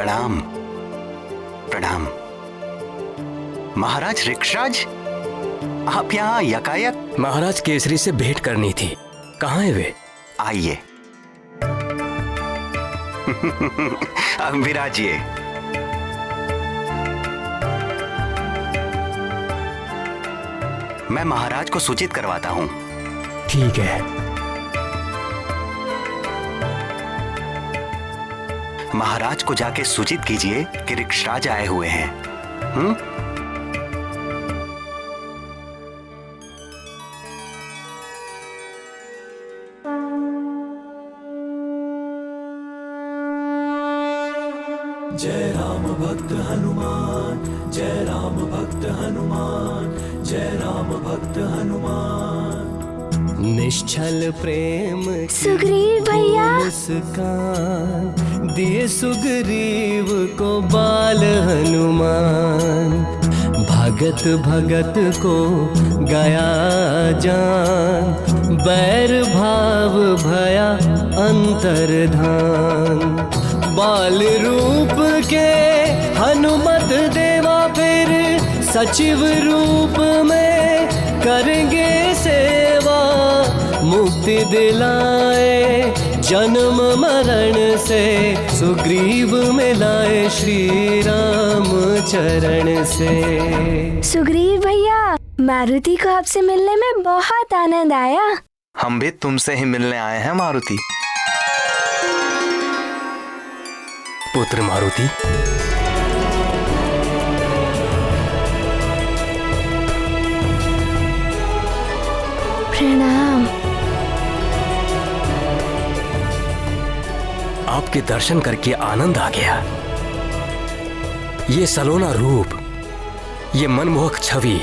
प्रणाम प्रणाम। महाराज ऋक्षराज, आप यहाँ यकायक? महाराज केसरी से भेंट करनी थी, कहाँ है वे? आइए। विराजिए। मैं महाराज को सूचित करवाता हूँ। ठीक है। महाराज को जाके सूचित कीजिए कि ऋक्षराज आए हुए हैं। जय राम भक्त हनुमान, जय राम भक्त हनुमान, जय राम भक्त हनुमान। निश्चल प्रेम सुग्रीव भैया, मुस्कान दिए सुग्रीव को बाल हनुमान। भगत भगत को गया जान, बैर भाव भया अंतर्धान। बाल रूप के हनुमत देवा फिर सचिव रूप में करेंगे सेवा। मुक्ति दिलाए जन्म मरण से, सुग्रीव मिलाए श्री राम चरण से। सुग्रीव भैया, मारुति को आपसे मिलने में बहुत आनंद आया। हम भी तुमसे ही मिलने आए हैं मारुति। पुत्र मारुति, प्रणाम। आपके दर्शन करके आनंद आ गया। ये सलोना रूप, ये मनमोहक छवि,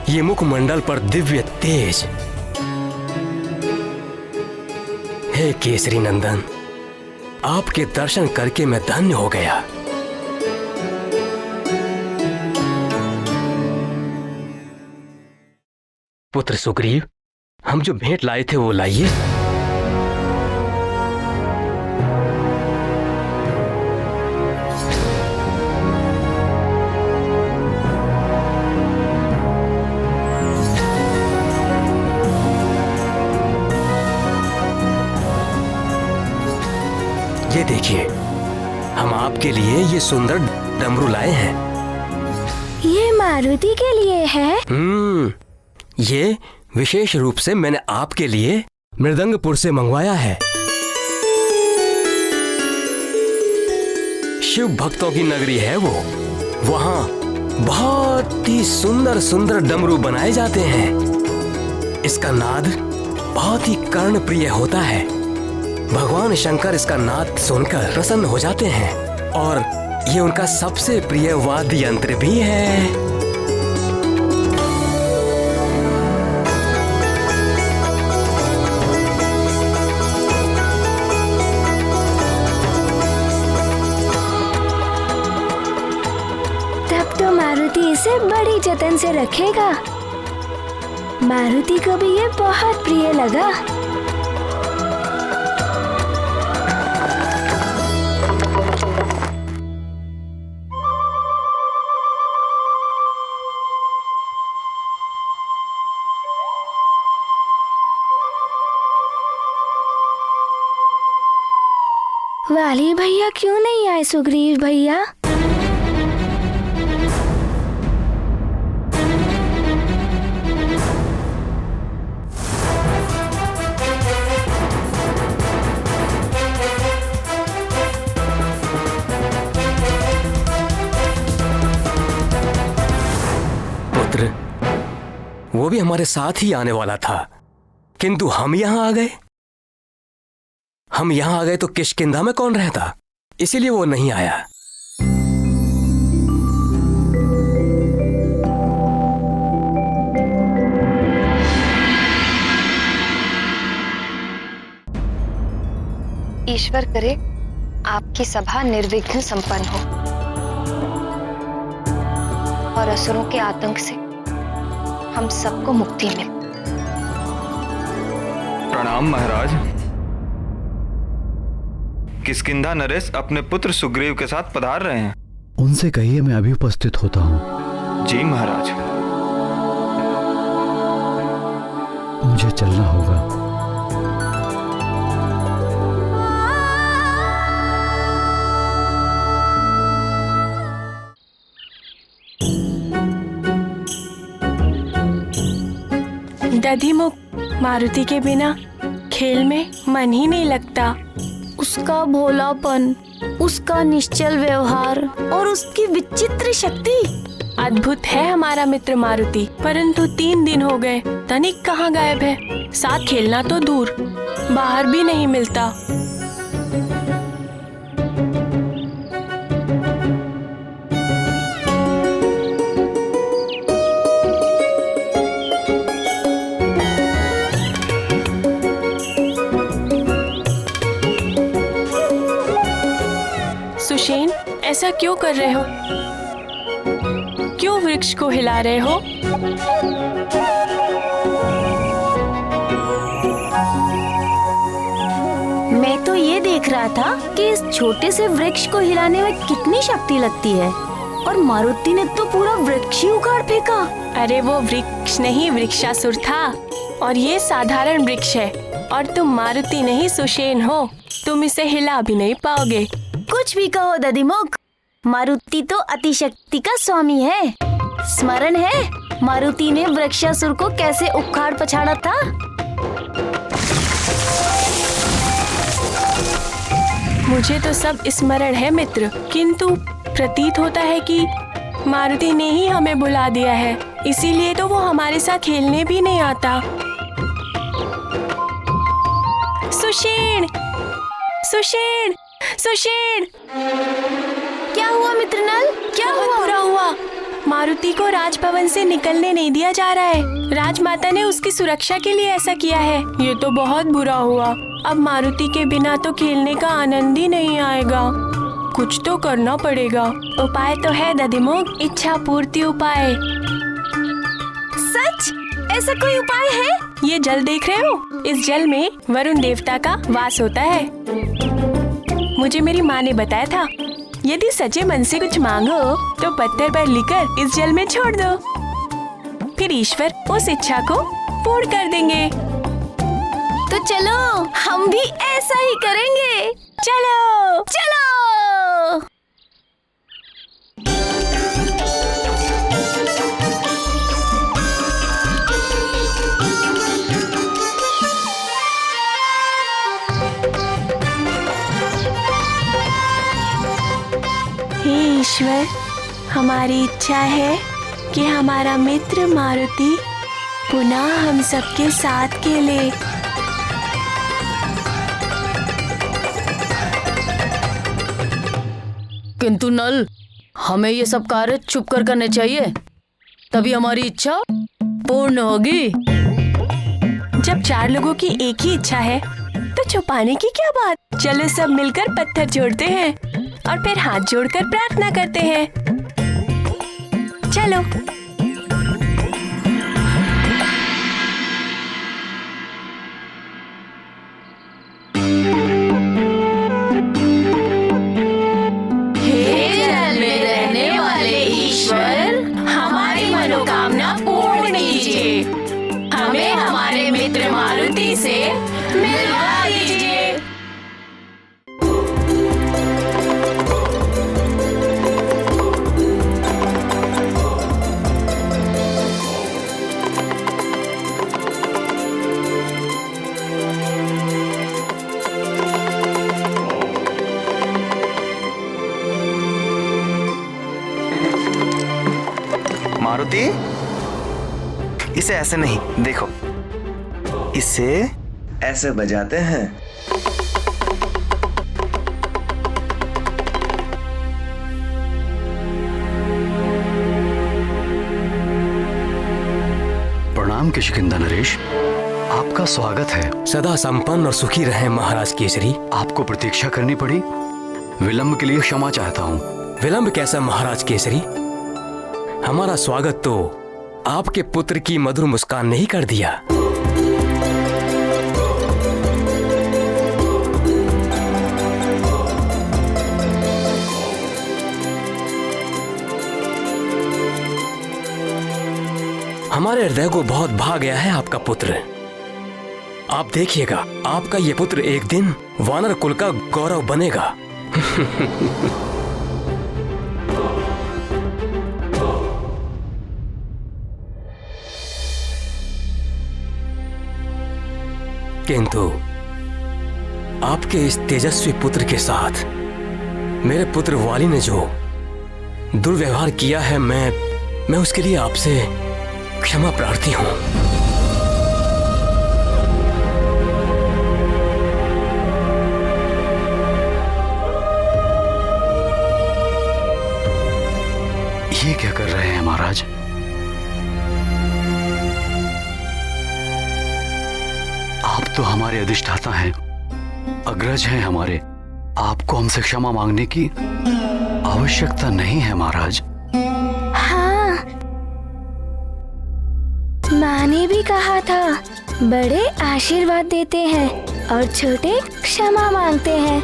ये मुखमंडल पर दिव्य तेज। हे केसरी नंदन, आपके दर्शन करके मैं धन्य हो गया। पुत्र सुग्रीव, हम जो भेंट लाए थे वो लाइए। ये देखिए, हम आपके लिए ये सुंदर डमरू लाए हैं। ये मारुति के लिए है? ये विशेष रूप से मैंने आपके लिए मृदंगपुर से मंगवाया है। शिव भक्तों की नगरी है वो। वहां बहुत ही सुंदर सुंदर डमरू बनाए जाते हैं। इसका नाद बहुत ही कर्णप्रिय होता है। भगवान शंकर इसका नाद सुनकर प्रसन्न हो जाते हैं और ये उनका सबसे प्रिय वाद्य यंत्र भी है। तब तो मारुति इसे बड़ी जतन से रखेगा। मारुति को भी ये बहुत प्रिय लगा। वाली भैया क्यों नहीं आए सुग्रीव भैया? पुत्र, वो भी हमारे साथ ही आने वाला था, किंतु हम यहां आ गए। हम यहां आ गए तो किष्किंधा में कौन रहता, इसीलिए वो नहीं आया। ईश्वर करे आपकी सभा निर्विघ्न संपन्न हो और असुरों के आतंक से हम सबको मुक्ति मिले। प्रणाम महाराज। किष्किंधा नरेश अपने पुत्र सुग्रीव के साथ पधार रहे हैं। उनसे कहिए मैं अभी उपस्थित होता हूँ। जी महाराज। मुझे चलना होगा। दधिमुख, मारुति के बिना खेल में मन ही नहीं लगता। उसका भोलापन, उसका निश्चल व्यवहार और उसकी विचित्र शक्ति। अद्भुत है हमारा मित्र मारुति, परंतु 3 दिन हो गए तनिक कहाँ गायब है। साथ खेलना तो दूर, बाहर भी नहीं मिलता। सुषेण, ऐसा क्यों कर रहे हो? क्यों वृक्ष को हिला रहे हो? मैं तो ये देख रहा था कि इस छोटे से वृक्ष को हिलाने में कितनी शक्ति लगती है, और मारुति ने तो पूरा वृक्ष ही उखाड़ फेंका। अरे वो वृक्ष नहीं, वृक्षासुर था, और ये साधारण वृक्ष है। और तुम मारुति नहीं सुषेण हो, तुम इसे हिला भी नहीं पाओगे। कुछ भी कहो दधिमुख, मारुति तो अतिशक्ति का स्वामी है। स्मरण है मारुति ने वृक्षासुर को कैसे उखाड़ पछाड़ा था? मुझे तो सब स्मरण है मित्र, किंतु प्रतीत होता है कि मारुति ने ही हमें बुला दिया है, इसीलिए तो वो हमारे साथ खेलने भी नहीं आता। सुषेण, सुषेण, सुषेण! क्या हुआ मित्र नल? क्या हुआ? बुरा हुआ। मारुति को राजभवन से निकलने नहीं दिया जा रहा है। राजमाता ने उसकी सुरक्षा के लिए ऐसा किया है। ये तो बहुत बुरा हुआ। अब मारुति के बिना तो खेलने का आनंद ही नहीं आएगा। कुछ तो करना पड़ेगा। उपाय तो है दधिमुख, इच्छा पूर्ति उपाय। सच? ऐसा कोई उपाय है? ये जल देख रहे हो? इस जल में वरुण देवता का वास होता है। मुझे मेरी माँ ने बताया था, यदि सच्चे मन से कुछ मांगो तो पत्थर पर लिखकर इस जल में छोड़ दो, फिर ईश्वर उस इच्छा को पूर्ण कर देंगे। तो चलो हम भी ऐसा ही करेंगे। चलो चलो। हे ईश्वर, हमारी इच्छा है कि हमारा मित्र मारुति पुनः हम सबके साथ खेले। किंतु नल, हमें ये सब कार्य छुप कर करने चाहिए, तभी हमारी इच्छा पूर्ण होगी। जब 4 लोगों की एक ही इच्छा है तो छुपाने की क्या बात। चलो सब मिलकर पत्थर जोड़ते हैं और फिर हाथ जोड़कर प्रार्थना करते हैं। चलो। हे जल में रहने वाले ईश्वर, हमारी मनोकामना पूर्ण कीजिए। हमें हमारे मित्र मारुति से मिलवा दीजिए। मारुति, इसे ऐसे नहीं, देखो, इसे ऐसे बजाते हैं। प्रणाम किष्किंधा नरेश, आपका स्वागत है। सदा संपन्न और सुखी रहे महाराज केसरी। आपको प्रतीक्षा करनी पड़ी, विलंब के लिए क्षमा चाहता हूँ। विलंब कैसा महाराज केसरी? हमारा स्वागत तो आपके पुत्र की मधुर मुस्कान ने ही कर दिया। हमारे हृदय को बहुत भा गया है आपका पुत्र। आप देखिएगा, आपका ये पुत्र एक दिन वानर कुल का गौरव बनेगा। किंतु आपके इस तेजस्वी पुत्र के साथ मेरे पुत्र वाली ने जो दुर्व्यवहार किया है, मैं उसके लिए आपसे क्षमा प्रार्थी हूं। ये क्या कर रहे हैं महाराज? आप तो हमारे अधिष्ठाता हैं, अग्रज हैं हमारे। आपको हमसे क्षमा मांगने की आवश्यकता नहीं है महाराज। हाँ, माँ ने भी कहा था, बड़े आशीर्वाद देते हैं और छोटे क्षमा मांगते हैं।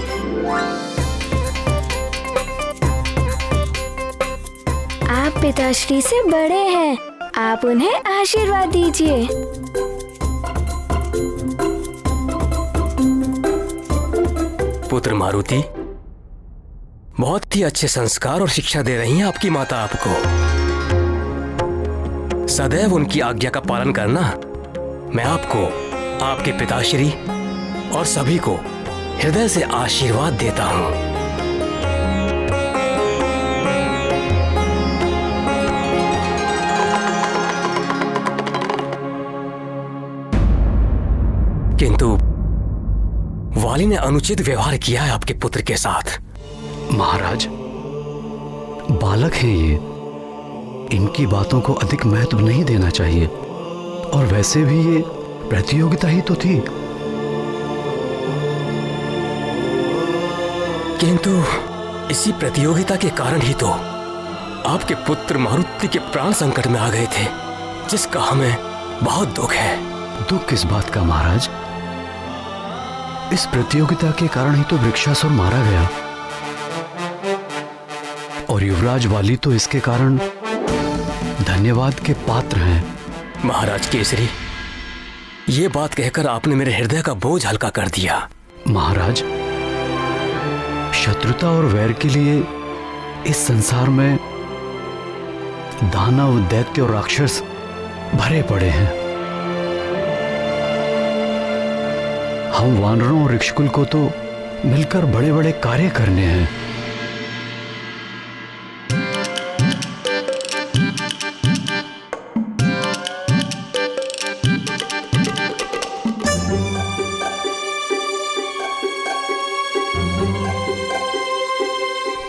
आप पिताश्री से बड़े हैं, आप उन्हें आशीर्वाद दीजिए। पुत्र मारुति, बहुत ही अच्छे संस्कार और शिक्षा दे रही हैं आपकी माता आपको। सदैव उनकी आज्ञा का पालन करना। मैं आपको, आपके पिताश्री और सभी को हृदय से आशीर्वाद देता हूं। किंतु वाली ने अनुचित व्यवहार किया है आपके पुत्र के साथ। महाराज, बालक हैं ये, इनकी बातों को अधिक महत्व नहीं देना चाहिए। और वैसे भी ये प्रतियोगिता ही तो थी। किंतु इसी प्रतियोगिता के कारण ही तो आपके पुत्र मारुति के प्राण संकट में आ गए थे, जिसका हमें बहुत दुख है। दुख किस बात का महाराज? इस प्रतियोगिता के कारण ही तो वृक्षासुर मारा गया, और युवराज वाली तो इसके कारण धन्यवाद के पात्र हैं। महाराज केसरी, ये बात कहकर आपने मेरे हृदय का बोझ हल्का कर दिया। महाराज, शत्रुता और वैर के लिए इस संसार में दानव, दैत्य और राक्षस भरे पड़े हैं। हम वानरों और ऋक्षकुल को तो मिलकर बड़े बड़े कार्य करने हैं।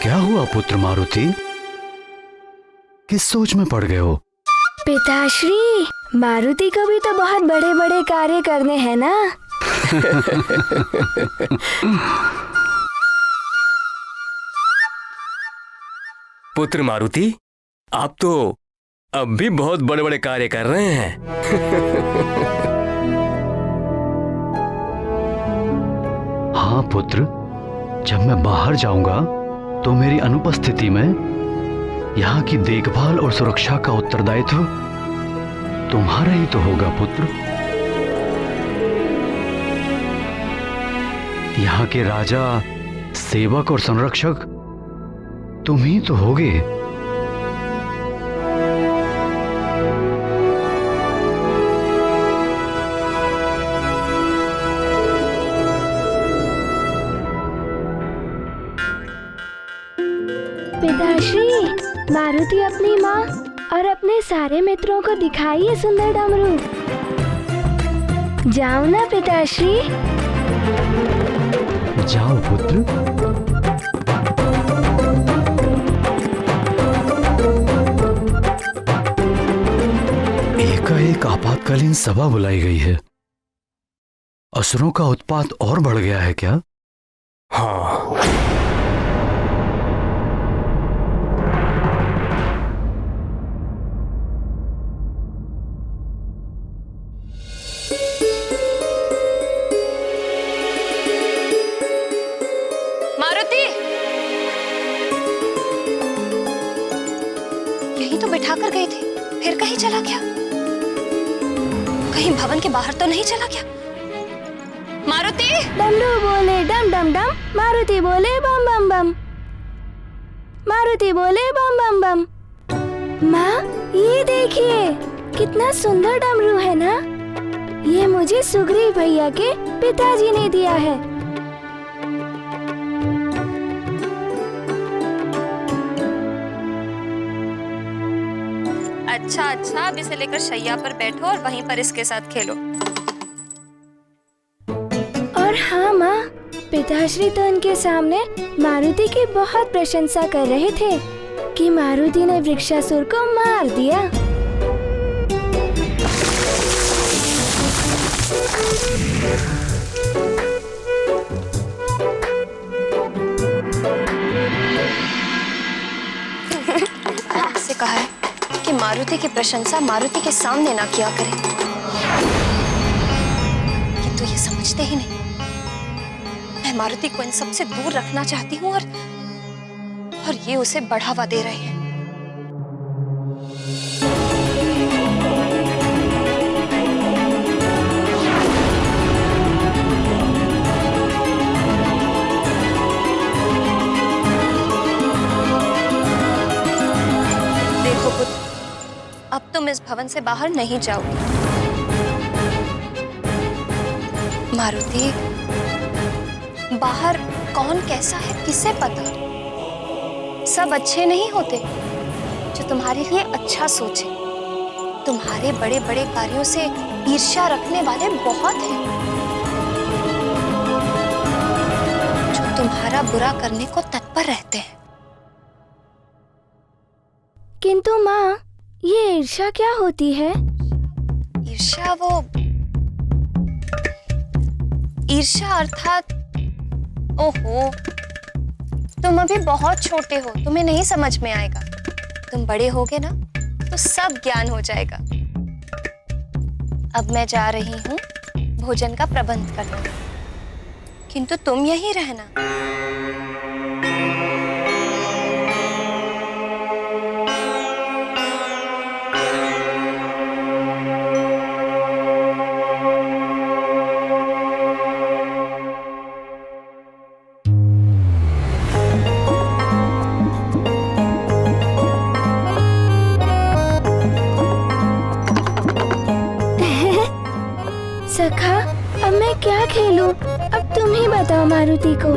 क्या हुआ पुत्र मारुति? किस सोच में पड़ गए हो? पिताश्री, मारुति को भी तो बहुत बड़े बड़े कार्य करने हैं ना। पुत्र मारुति, आप तो अब भी बहुत बड़े बड़े कार्य कर रहे हैं। हाँ पुत्र, जब मैं बाहर जाऊंगा तो मेरी अनुपस्थिति में यहाँ की देखभाल और सुरक्षा का उत्तरदायित्व तुम्हारा ही तो होगा पुत्र। यहाँ के राजा, सेवक और संरक्षक तुम ही तो होगे। पिताश्री, मारुति अपनी माँ और अपने सारे मित्रों को दिखाइए सुंदर डमरू। जाओ ना पिताश्री। जाओ पुत्र। एकाएक आपातकालीन सभा बुलाई गई है। असुरों का उत्पात और बढ़ गया है क्या? हाँ, यही तो बिठा कर गए थे, फिर कहीं चला गया। कहीं भवन के बाहर तो नहीं चला गया? मारुति! डमरू बोले डम डम डम, मारुति बोले बम बम बम, मारुति बोले बम बम बम। माँ, ये देखिए कितना सुंदर डमरू है ना। ये मुझे सुग्रीव भैया के पिताजी ने दिया है। अच्छा अच्छा, अब इसे लेकर शैया पर बैठो और वहीं पर इसके साथ खेलो। और हाँ माँ, पिताश्री तो उनके सामने मारुति की बहुत प्रशंसा कर रहे थे कि मारुति ने वृक्षासुर को मार दिया। आपसे कहा है कि मारुति की प्रशंसा मारुति के सामने ना किया करें, किंतु ये समझते ही नहीं। मैं मारुति को इन सब से दूर रखना चाहती हूँ और ये उसे बढ़ावा दे रहे हैं। देखो पुत्र, अब तुम इस भवन से बाहर नहीं जाओगे। मारुति, बाहर कौन कैसा है किसे पता? सब अच्छे नहीं होते जो तुम्हारे लिए अच्छा सोचे। तुम्हारे बड़े बड़े कार्यों से ईर्ष्या रखने वाले बहुत हैं जो तुम्हारा बुरा करने को तत्पर रहते हैं। किंतु माँ, ये ईर्ष्या क्या होती है? ईर्ष्या ईर्ष्या अर्थात, ओहो, तुम अभी बहुत छोटे हो, तुम्हें नहीं समझ में आएगा। तुम बड़े होगे ना तो सब ज्ञान हो जाएगा। अब मैं जा रही हूँ भोजन का प्रबंध करने, किंतु तुम यहीं रहना। सखा, अब मैं क्या खेलूं? अब तुम ही बताओ मारुति को।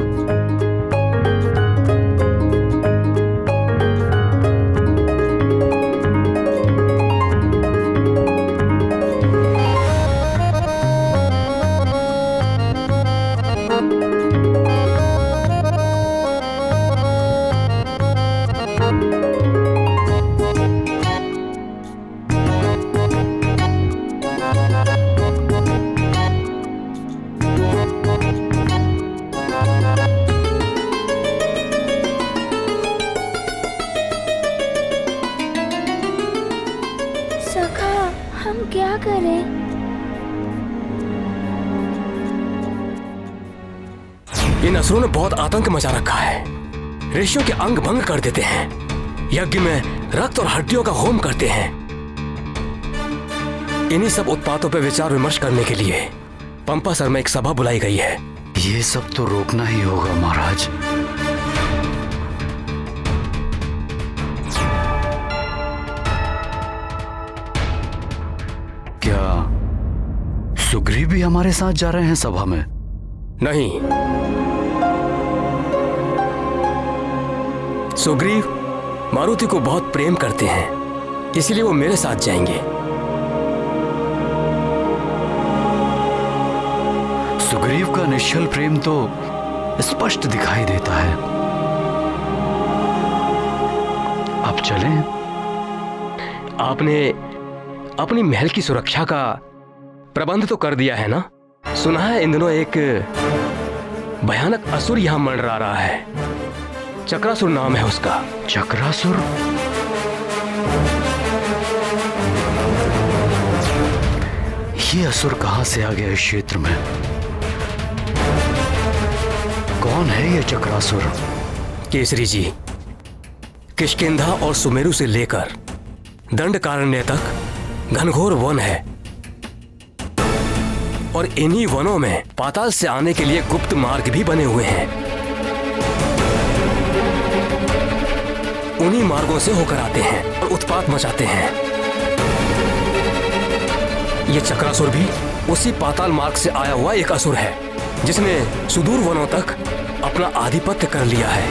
सखा, हम क्या करें? इन असुरों ने बहुत आतंक मचा रखा है। ऋषियों के अंग भंग कर देते हैं, यज्ञ में रक्त और हड्डियों का होम करते हैं। इन्हीं सब उत्पातों पर विचार विमर्श करने के लिए पंपासर में एक सभा बुलाई गई है। ये सब तो रोकना ही होगा महाराज। क्या सुग्रीव भी हमारे साथ जा रहे हैं सभा में? नहीं, सुग्रीव मारुति को बहुत प्रेम करते हैं, इसलिए वो मेरे साथ जाएंगे। सुग्रीव का निश्चल प्रेम तो स्पष्ट दिखाई देता है। अब चलें? आपने अपनी महल की सुरक्षा का प्रबंध तो कर दिया है ना? सुना है इन दिनों एक भयानक असुर यहां मंडरा रहा है। चक्रासुर नाम है उसका। चक्रासुर? ये असुर कहां से आ गया इस क्षेत्र में? कौन है ये चक्रासुर? केसरी जी, किष्किंधा और सुमेरु से लेकर दंडकारण्य तक घनघोर वन है। और इन्हीं वनों में पाताल से आने के लिए गुप्त मार्ग भी बने हुए हैं। उन्हीं मार्गों से होकर आते हैं और उत्पात मचाते हैं। ये चक्रासुर भी उसी पाताल मार्ग से आया हुआ एक असुर है, जिसने सुदूर वनों तक अपना आधिपत्य कर लिया है,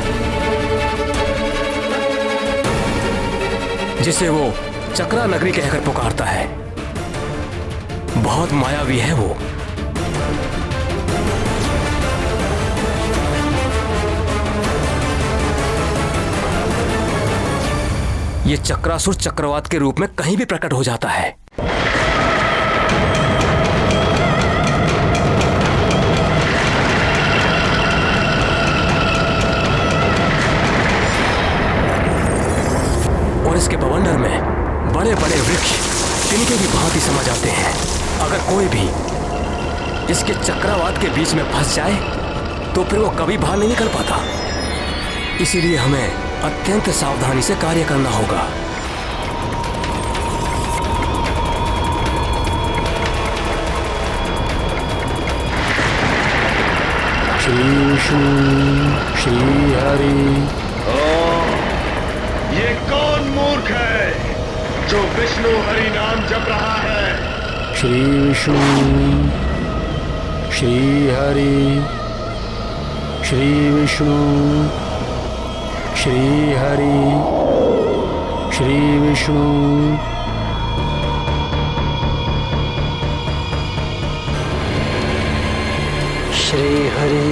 जिसे वो चक्रा नगरी कहकर पुकारता है। बहुत मायावी है वो। ये चक्रासुर चक्रवात के रूप में कहीं भी प्रकट हो जाता है। और इसके बवंडर में बड़े बड़े वृक्ष तिनके की भांति समा जाते हैं। अगर कोई भी इसके चक्रवात के बीच में फंस जाए तो फिर वो कभी बाहर नहीं निकल पाता। इसीलिए हमें अत्यंत सावधानी से कार्य करना होगा। श्री विष्णु श्री हरि। ये कौन मूर्ख है जो विष्णु हरि नाम जप रहा है? श्री विष्णु श्री हरि। श्री विष्णु श्री हरि। श्री विष्णु श्री हरि।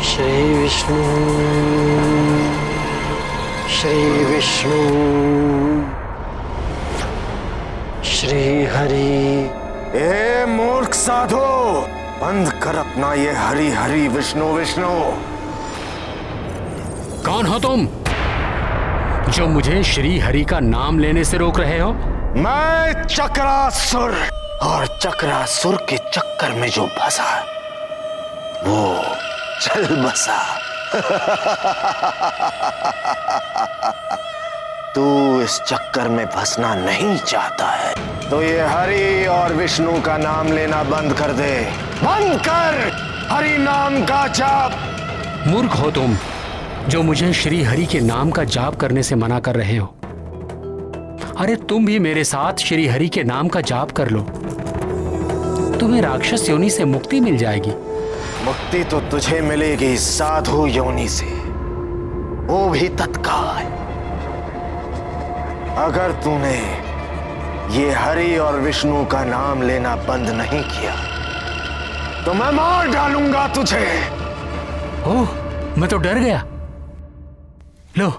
श्री विष्णु श्री विष्णु श्री हरि। ए मूर्ख साधो, बंद कर अपना ये हरि हरि विष्णु विष्णु। कौन हो तुम जो मुझे श्री हरि का नाम लेने से रोक रहे हो? मैं चक्रासुर, और चक्रासुर के चक्कर में जो फंसा वो चल बसा। तू इस चक्कर में फंसना नहीं चाहता है तो ये हरि और विष्णु का नाम लेना बंद कर दे। बंद कर हरि नाम का जाप। मूर्ख हो तुम जो मुझे श्री हरि के नाम का जाप करने से मना कर रहे हो। अरे तुम भी मेरे साथ श्री हरि के नाम का जाप कर लो, तुम्हें राक्षस योनि से मुक्ति मिल जाएगी। मुक्ति तो तुझे मिलेगी साधु योनि से, वो भी तत्काल। अगर तूने ये हरि और विष्णु का नाम लेना बंद नहीं किया तो मैं मार डालूंगा तुझे। ओह, मैं तो डर गया। लो,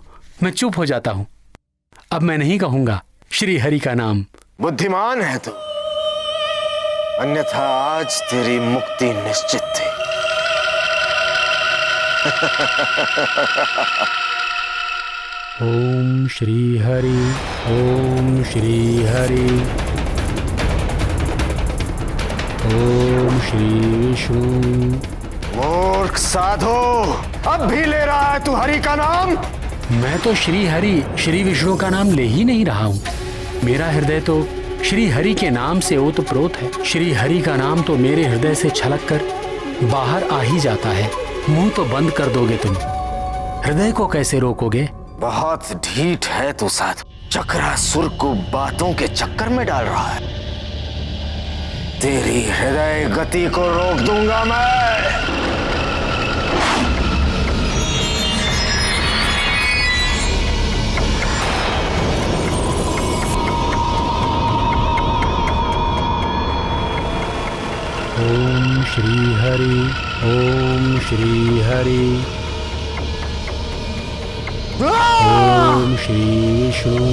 मैं चुप हो जाता हूं। अब मैं नहीं कहूंगा श्री हरि का नाम। बुद्धिमान है तू, अन्यथा आज तेरी मुक्ति निश्चित थी। ओम श्री हरि। ओम श्री हरि। ओम श्री विष्णु। मूर्ख साधो, अब भी ले रहा है तू हरि का नाम? मैं तो श्री हरि श्री विष्णु का नाम ले ही नहीं रहा हूँ। मेरा हृदय तो श्री हरि के नाम से ओतप्रोत है। श्री हरि का नाम तो मेरे हृदय से छलक कर बाहर आ ही जाता है। मुंह तो बंद कर दोगे तुम, हृदय को कैसे रोकोगे? बहुत ढीठ है तू साधु, चक्रासुर को बातों के चक्कर में डाल रहा है। तेरी हृदय गति को रोक दूंगा मैं। ओम श्री हरि। ओम श्री हरि। ओम श्री विष्णु।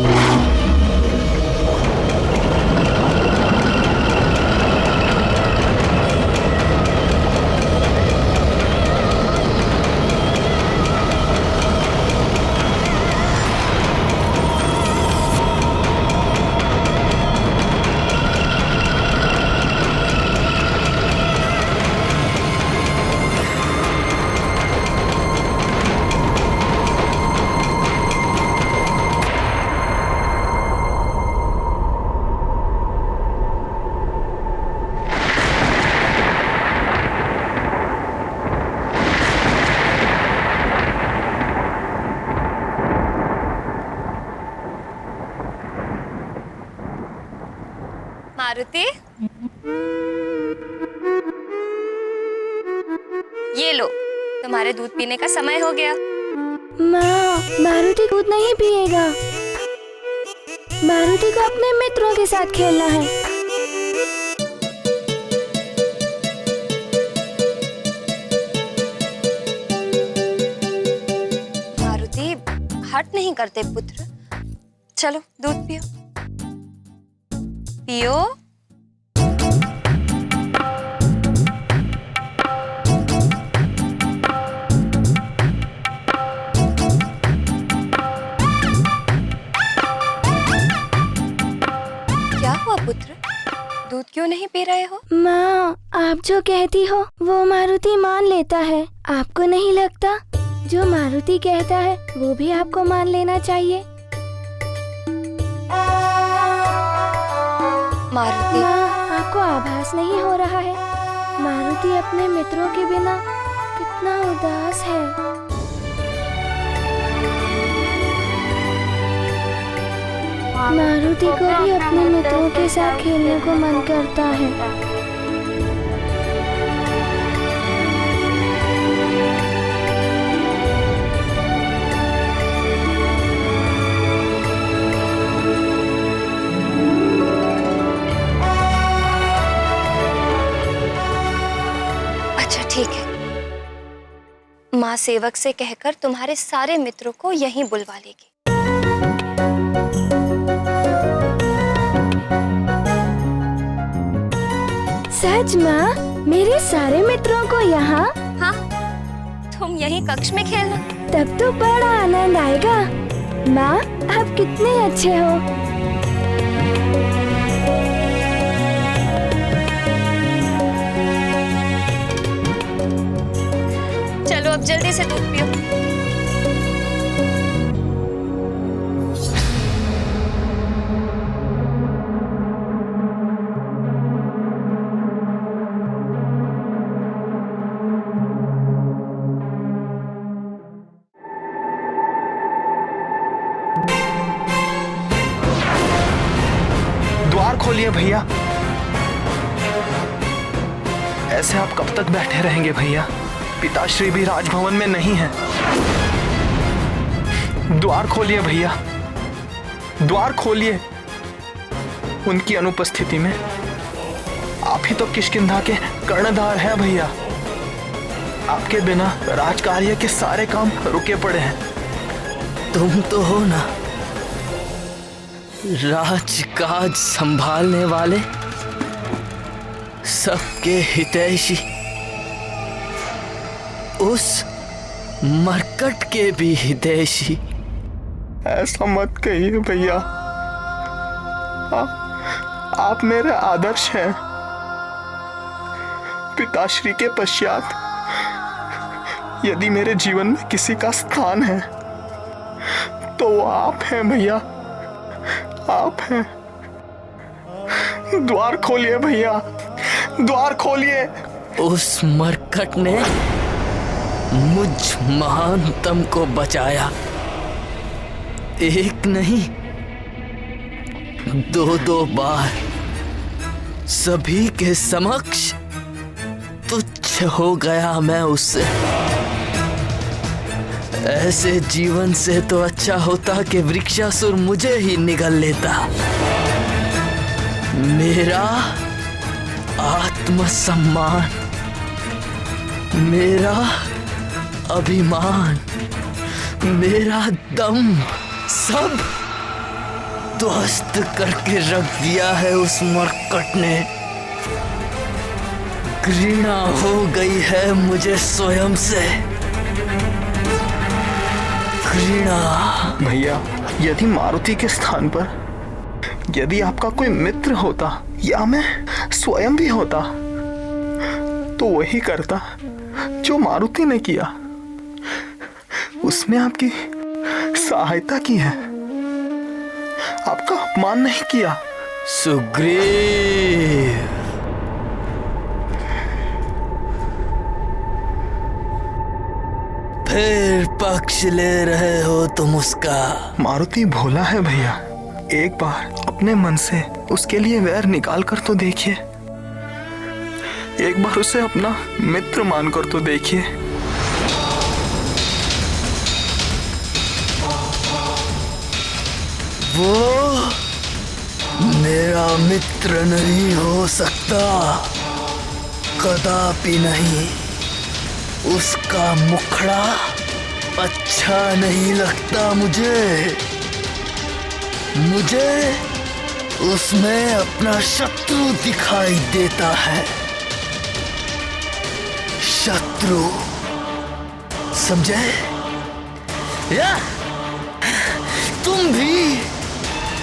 मारुति, ये लो, तुम्हारे दूध पीने का समय हो गया। माँ, मारुति दूध नहीं पिएगा। मारुति को अपने मित्रों के साथ खेलना है। मारुति हट नहीं करते पुत्र। चलो दूध पियो। पियो। क्या हुआ पुत्र? दूध क्यों नहीं पी रहे हो? माँ, आप जो कहती हो वो मारुति मान लेता है। आपको नहीं लगता जो मारुति कहता है वो भी आपको मान लेना चाहिए? मारुति, माँ, आपको आभास नहीं हो रहा है मारुति अपने मित्रों के बिना कितना उदास है? मारुति को भी अपने मित्रों के साथ खेलने को मन करता है। अच्छा ठीक है, माँ सेवक से कहकर तुम्हारे सारे मित्रों को यहीं बुलवा लेगी। सच माँ, मेरे सारे मित्रों को यहाँ? हाँ, तुम यहीं कक्ष में खेलना। तब तो बड़ा आनंद आएगा। माँ, आप कितने अच्छे हो। चलो अब जल्दी से दूध पियो। द्वार खोलिए भैया। ऐसे आप कब तक बैठे रहेंगे भैया? पिताश्री भी राजभवन में नहीं है। द्वार खोलिए भैया, द्वार खोलिए। उनकी अनुपस्थिति में आप ही तो किष्किंधा के कर्णधार हैं भैया। आपके बिना राजकार्य के सारे काम रुके पड़े हैं। तुम तो हो ना राजकाज संभालने वाले, सबके हितैषी, उस मरकट के भी हितैषी। ऐसा मत कहिए भैया, आप मेरे आदर्श हैं। पिताश्री के पश्चात यदि मेरे जीवन में किसी का स्थान है तो वो आप हैं भैया, आप हैं। द्वार खोलिए भैया, द्वार खोलिए। उस मरकट ने मुझ महानतम को बचाया, एक नहीं 2-2 बार। सभी के समक्ष तुच्छ हो गया मैं उससे। ऐसे जीवन से तो अच्छा होता कि वृक्षासुर मुझे ही निगल लेता। मेरा आत्मसम्मान, मेरा अभिमान, मेरा दम सब ध्वस्त करके रख दिया है उस मरकट ने। घृणा हो गई है मुझे स्वयं से, घृणा। भैया, यदि मारुति के स्थान पर यदि आपका कोई मित्र होता या मैं स्वयं भी होता तो वही करता जो मारुति ने किया। उसने आपकी सहायता की है, आपका अपमान नहीं किया। सुग्रीव, फिर पक्ष ले रहे हो तुम उसका? मारुति भोला है भैया। एक बार अपने मन से उसके लिए वैर निकाल कर तो देखिए, एक बार उसे अपना मित्र मानकर तो देखिए। वो मेरा मित्र नहीं हो सकता, कदापि नहीं। उसका मुखड़ा अच्छा नहीं लगता मुझे। उसमें अपना शत्रु दिखाई देता है। शत्रु, समझे? या तुम भी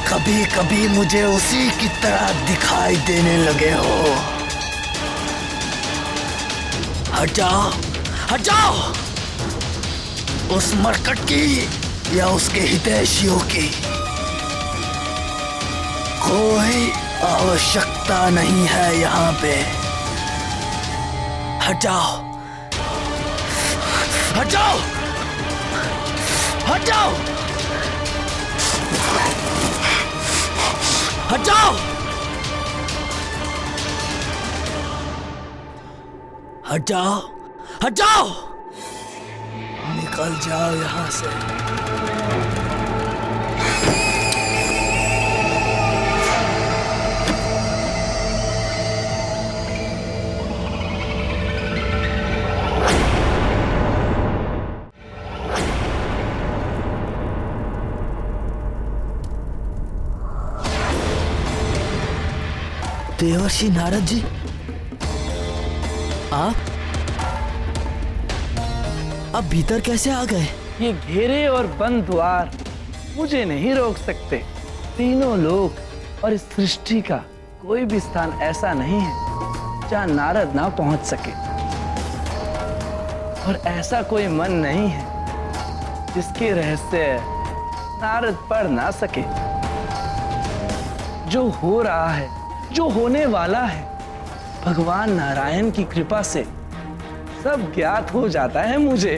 कभी कभी मुझे उसी की तरह दिखाई देने लगे हो। हट जाओ, हट जाओ उस मरकट की या उसके हितैषियों की। कोई आवश्यकता नहीं है यहाँ पे। हट जाओ, हट जाओ, हट जाओ, हट जाओ, हट जाओ, हट जाओ, निकल जाओ यहां से। देवर्षि नारद जी, आप भीतर कैसे आ गए? ये घेरे और बंद द्वार मुझे नहीं रोक सकते। तीनों लोक और इस सृष्टि का कोई भी स्थान ऐसा नहीं है जहां नारद ना पहुंच सके, और ऐसा कोई मन नहीं है जिसके रहस्य नारद पढ़ ना सके। जो हो रहा है, जो होने वाला है, भगवान नारायण की कृपा से सब ज्ञात हो जाता है मुझे।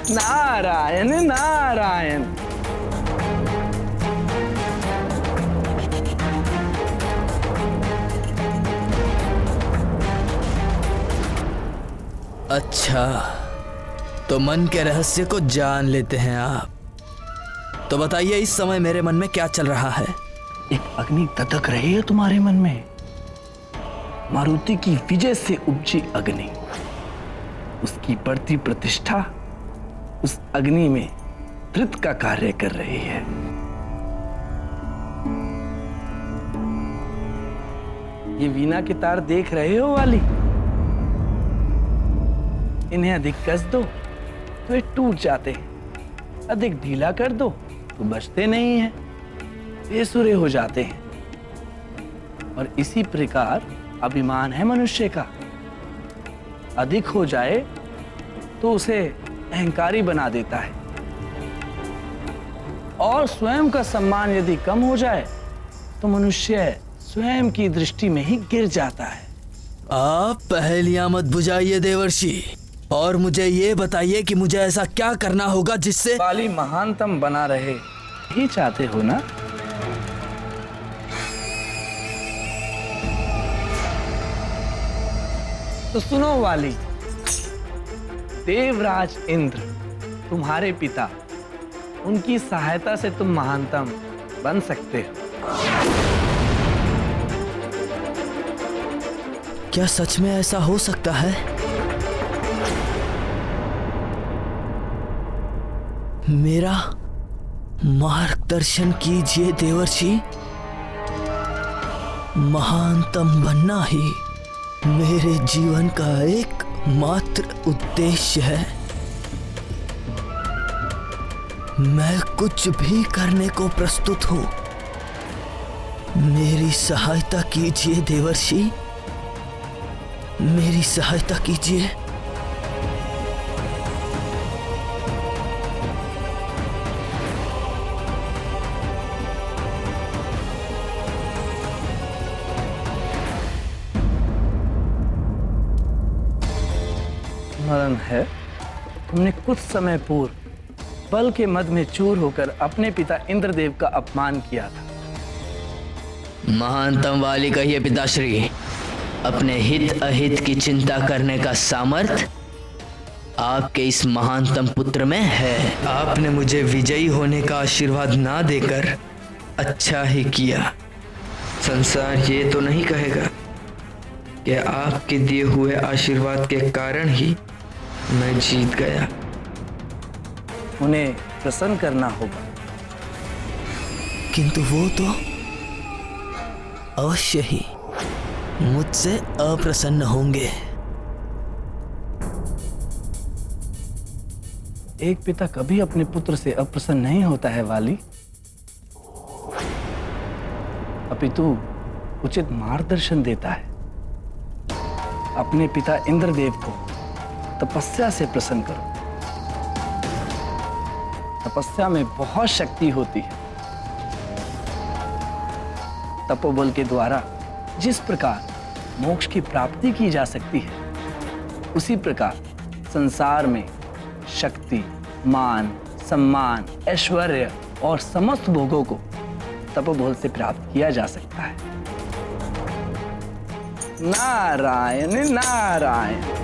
नारायण नारायण। अच्छा, तो मन के रहस्य को जान लेते हैं आप। तो बताइए, इस समय मेरे मन में क्या चल रहा है? एक अग्नि ततक रही है तुम्हारे मन में। मारुति की विजय से उपजी अग्नि, उसकी बढ़ती प्रतिष्ठा उस अग्नि में धृत का कार्य कर रही है। ये वीणा के तार देख रहे हो वाली, इन्हें अधिक कस दो तो ये टूट जाते हैं, अधिक ढीला कर दो तो बचते नहीं हैं, बेसुरे हो जाते हैं। और इसी प्रकार अभिमान है मनुष्य का, अधिक हो जाए तो उसे अहंकारी बना देता है, और स्वयं का सम्मान यदि कम हो जाए तो मनुष्य स्वयं की दृष्टि में ही गिर जाता है। आप पहेलियां मत बुझाइए देवर्षि, और मुझे ये बताइए कि मुझे ऐसा क्या करना होगा जिससे वाली महानतम बना रहे, ही चाहते हो ना? तो सुनो वाली, देवराज इंद्र तुम्हारे पिता, उनकी सहायता से तुम महानतम बन सकते हो। क्या सच में ऐसा हो सकता है? मेरा मार्गदर्शन कीजिए देवर्षि। महानतम बनना ही मेरे जीवन का एक मात्र उद्देश्य है। मैं कुछ भी करने को प्रस्तुत हूं। मेरी सहायता कीजिए देवर्षि, मेरी सहायता कीजिए। स्मरण है, तुमने कुछ समय पूर्व बल के मद में चूर होकर अपने पिता इंद्रदेव का अपमान किया था। महानतम वाली कहिए पिताश्री, अपने हित अहित की चिंता करने का सामर्थ आपके इस महानतम पुत्र में है। आपने मुझे विजयी होने का आशीर्वाद ना देकर अच्छा ही किया। संसार ये तो नहीं कहेगा कि आपके दिए हुए आशीर्वाद के कारण ही मैं जीत गया। उन्हें प्रसन्न करना होगा। किंतु वो तो अवश्य ही मुझसे अप्रसन्न होंगे। एक पिता कभी अपने पुत्र से अप्रसन्न नहीं होता है वाली, अपितु उचित मार्गदर्शन देता है। अपने पिता इंद्रदेव को तपस्या से प्रसन्न करो। तपस्या में बहुत शक्ति होती है। तपोबल के द्वारा जिस प्रकार मोक्ष की प्राप्ति की जा सकती है, उसी प्रकार संसार में शक्ति, मान, सम्मान, ऐश्वर्य और समस्त भोगों को तपोबल से प्राप्त किया जा सकता है। नारायण नारायण।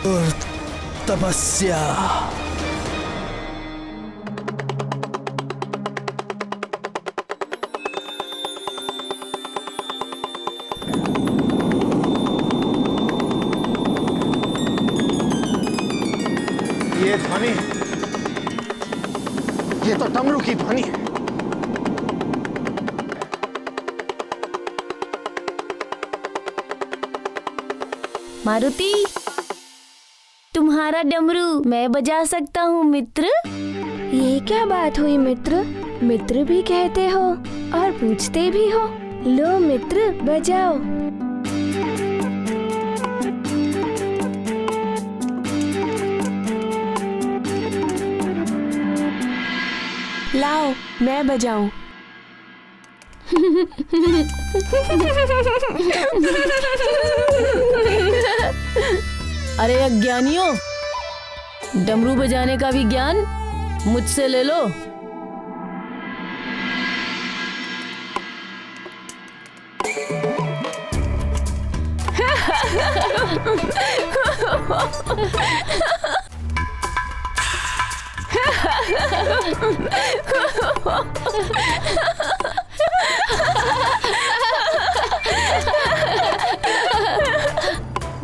और तपस्या। ये ध्वनि, ये तो डमरू की ध्वनि है। मारुति, तुम्हारा डमरू मैं बजा सकता हूँ मित्र। ये क्या बात हुई मित्र? मित्र भी कहते हो और पूछते भी हो। लो मित्र, बजाओ। लाओ मैं बजाऊं। अरे अज्ञानियों, डमरू बजाने का भी ज्ञान मुझसे ले लो।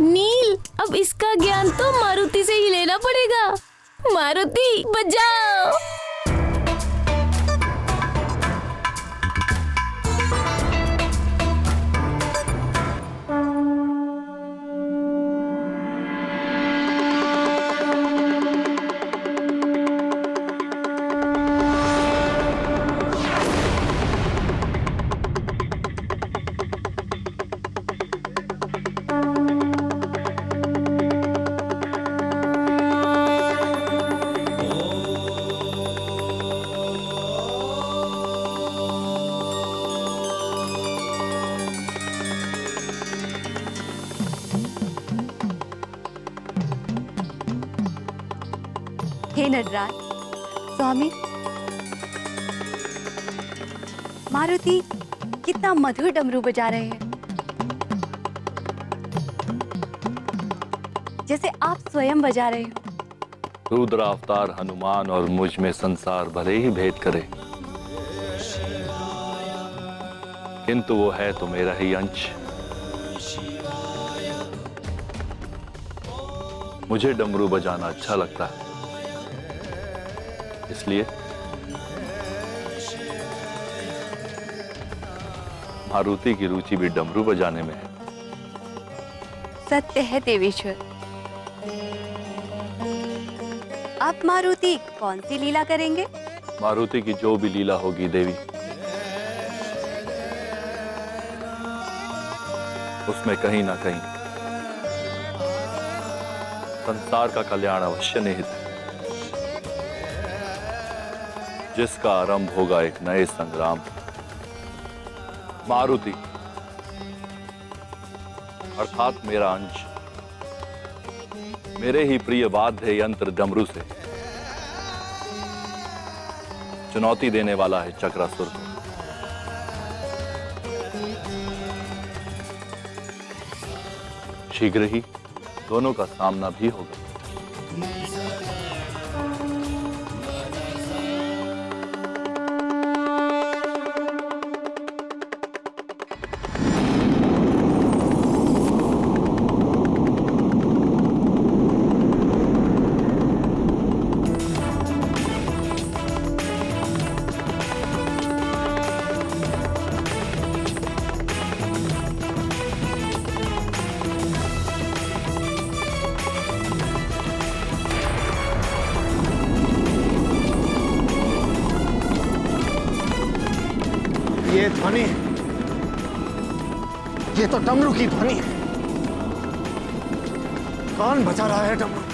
नील, अब इसका ज्ञान तो मारुति से ही लेना पड़ेगा। मारुति बजाओ। हे नटराज, स्वामी, मारुति कितना मधुर डमरू बजा रहे हैं, जैसे आप स्वयं बजा रहे हो। रुद्र अवतार हनुमान और मुझ में संसार भले ही भेद करे, किंतु वो है तो मेरा ही अंश। मुझे डमरू बजाना अच्छा लगता है, इसलिए मारुति की रुचि भी डमरू बजाने में है। सत्य है देवेश्वर। आप मारुति कौन सी लीला करेंगे? मारुति की जो भी लीला होगी देवी, उसमें कहीं ना कहीं संसार का कल्याण अवश्य निहित है, जिसका आरंभ होगा एक नए संग्राम। मारुति अर्थात मेरा अंश मेरे ही प्रिय वाद्य यंत्र डमरू से चुनौती देने वाला है चक्रासुर को। शीघ्र ही दोनों का सामना भी होगा। ये ध्वनि, ये तो डमरू की ध्वनि है। कौन बजा रहा है डमरू?